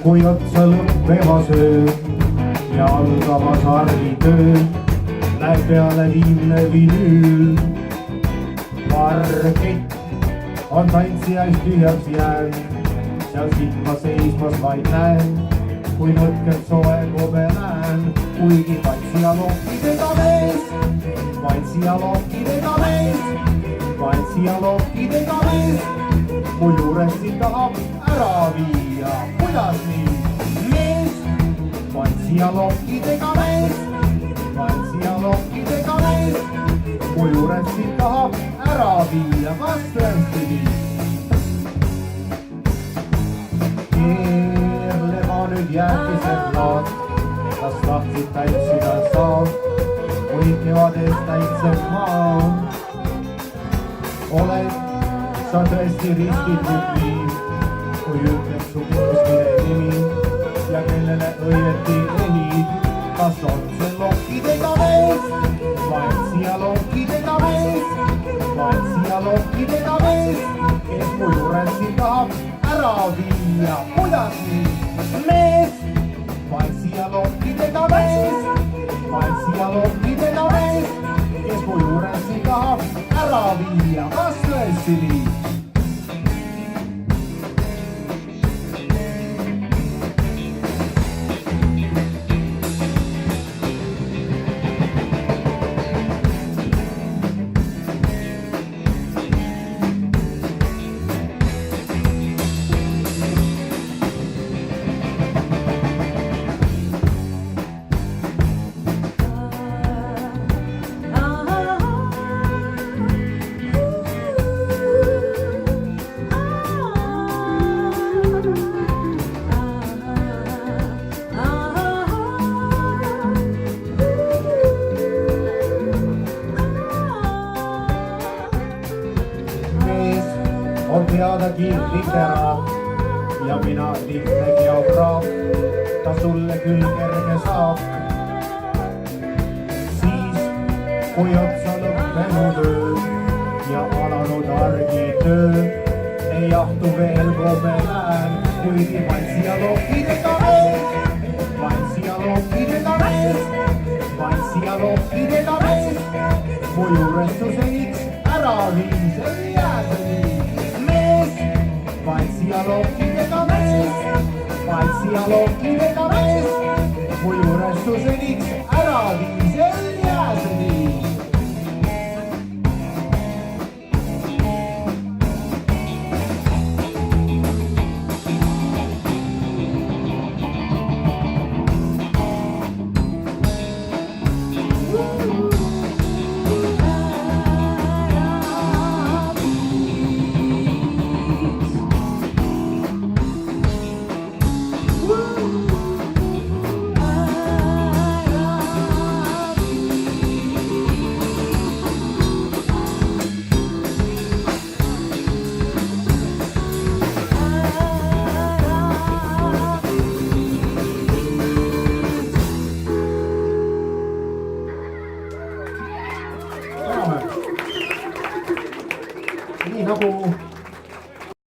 kui otsa lõppevas öö ja algavas argitöö läheb peale viimne vinüül. Parkett on tantsijaist tühjaks jäänud, seal silma seismas vaid näen, kui nõtkeb soe kobe näen, kuigi tantsija lokkidega mees, tantsija lokkidega mees, tantsija lokkidega mees, mu juuresti tahab ära viia, kuidas nii? Mees, tantsija lokkidega mees, tantsija lokkidega mees, mu juuresti tahab ära viia, kas tõesti nii? Keerlema nüüd jäätised laad, kas tahtsid tantsida saad, kui kevades täitseb maa. Oled sa tõesti ristitud nii, kui ütleb su kuskile nimi ja kellele õieti ehid. Kas on see lokkidega mees, tantsija lokkidega mees, tantsija lokkidega mees, kes mu juuresti tahab ära viia, kuidas nii? Mees, tantsija lokkidega mees, tantsija lokkidega mees, kes mu juuresti tahab ära viia, kas tõesti nii? On teada kiirliteraat ja mina lihtne geograaf, ta sulle küll kerge saab. Siis, kui otsa lõppenud öö ja alanud argitöö, ei jahtu veel kobe näen, kuigi tantsija lokkidega mees, tantsija lokkidega mees, tantsija lokkidega mees, mu juurest su seniks ära viis, ei jää see nii. Tantsija lokkidega mees, tantsija lokkidega mees.